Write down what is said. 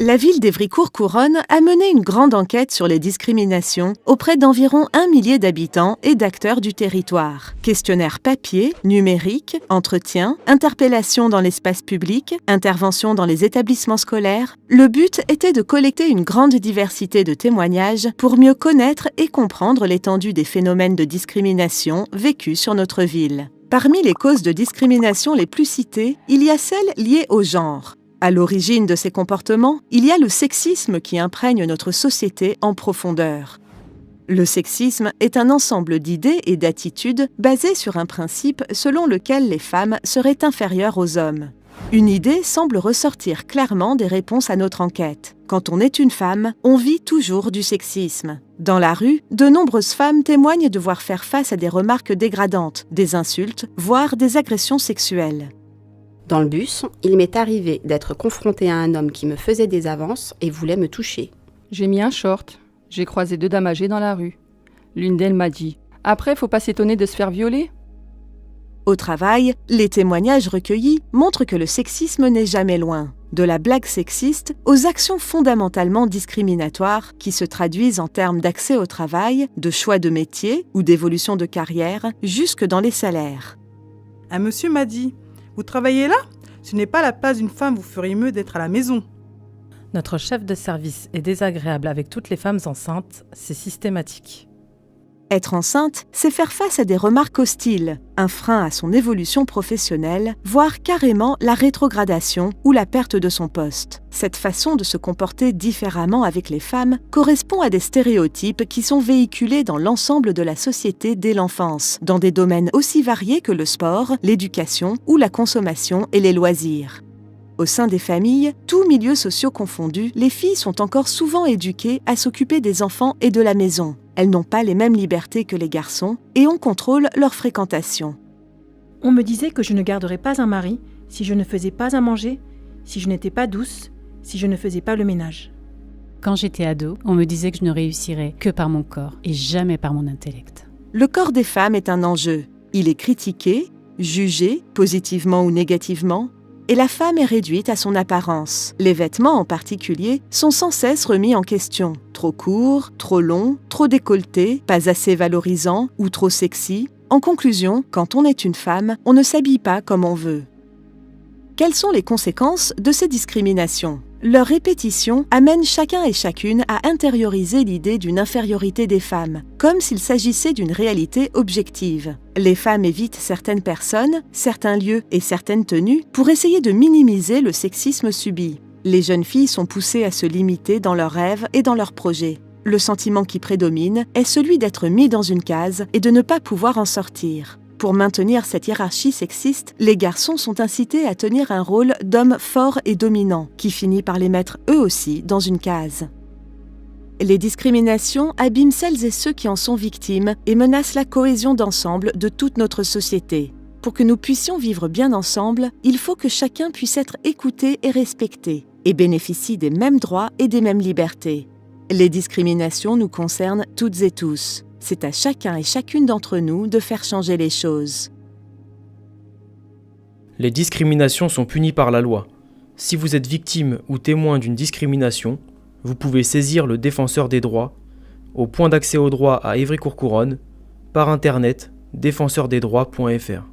La ville d'Évricourt-Couronne a mené une grande enquête sur les discriminations auprès d'environ 1 millier d'habitants et d'acteurs du territoire. Questionnaires papier, numérique, entretien, interpellation dans l'espace public, intervention dans les établissements scolaires. Le but était de collecter une grande diversité de témoignages pour mieux connaître et comprendre l'étendue des phénomènes de discrimination vécus sur notre ville. Parmi les causes de discrimination les plus citées, il y a celles liées au genre. À l'origine de ces comportements, il y a le sexisme qui imprègne notre société en profondeur. Le sexisme est un ensemble d'idées et d'attitudes basées sur un principe selon lequel les femmes seraient inférieures aux hommes. Une idée semble ressortir clairement des réponses à notre enquête. Quand on est une femme, on vit toujours du sexisme. Dans la rue, de nombreuses femmes témoignent devoir faire face à des remarques dégradantes, des insultes, voire des agressions sexuelles. Dans le bus, il m'est arrivé d'être confrontée à un homme qui me faisait des avances et voulait me toucher. J'ai mis un short. J'ai croisé 2 dames âgées dans la rue. L'une d'elles m'a dit « Après, faut pas s'étonner de se faire violer ?» Au travail, les témoignages recueillis montrent que le sexisme n'est jamais loin. De la blague sexiste aux actions fondamentalement discriminatoires qui se traduisent en termes d'accès au travail, de choix de métier ou d'évolution de carrière, jusque dans les salaires. Un monsieur m'a dit « Vous travaillez là ? Ce n'est pas la place d'une femme, vous feriez mieux d'être à la maison. » Notre chef de service est désagréable avec toutes les femmes enceintes, c'est systématique. Être enceinte, c'est faire face à des remarques hostiles, un frein à son évolution professionnelle, voire carrément la rétrogradation ou la perte de son poste. Cette façon de se comporter différemment avec les femmes correspond à des stéréotypes qui sont véhiculés dans l'ensemble de la société dès l'enfance, dans des domaines aussi variés que le sport, l'éducation ou la consommation et les loisirs. Au sein des familles, tous milieux sociaux confondus, les filles sont encore souvent éduquées à s'occuper des enfants et de la maison. Elles n'ont pas les mêmes libertés que les garçons et on contrôle leur fréquentation. On me disait que je ne garderais pas un mari si je ne faisais pas à manger, si je n'étais pas douce, si je ne faisais pas le ménage. Quand j'étais ado, on me disait que je ne réussirais que par mon corps et jamais par mon intellect. Le corps des femmes est un enjeu. Il est critiqué, jugé, positivement ou négativement, et la femme est réduite à son apparence. Les vêtements en particulier sont sans cesse remis en question. Trop courts, trop longs, trop décolletés, pas assez valorisants ou trop sexy. En conclusion, quand on est une femme, on ne s'habille pas comme on veut. Quelles sont les conséquences de ces discriminations ? Leur répétition amène chacun et chacune à intérioriser l'idée d'une infériorité des femmes, comme s'il s'agissait d'une réalité objective. Les femmes évitent certaines personnes, certains lieux et certaines tenues pour essayer de minimiser le sexisme subi. Les jeunes filles sont poussées à se limiter dans leurs rêves et dans leurs projets. Le sentiment qui prédomine est celui d'être mis dans une case et de ne pas pouvoir en sortir. Pour maintenir cette hiérarchie sexiste, les garçons sont incités à tenir un rôle d'homme fort et dominant, qui finit par les mettre eux aussi dans une case. Les discriminations abîment celles et ceux qui en sont victimes et menacent la cohésion d'ensemble de toute notre société. Pour que nous puissions vivre bien ensemble, il faut que chacun puisse être écouté et respecté, et bénéficie des mêmes droits et des mêmes libertés. Les discriminations nous concernent toutes et tous. C'est à chacun et chacune d'entre nous de faire changer les choses. Les discriminations sont punies par la loi. Si vous êtes victime ou témoin d'une discrimination, vous pouvez saisir le défenseur des droits au point d'accès aux droits à Évricourt-Couronne, par internet défenseurdesdroits.fr.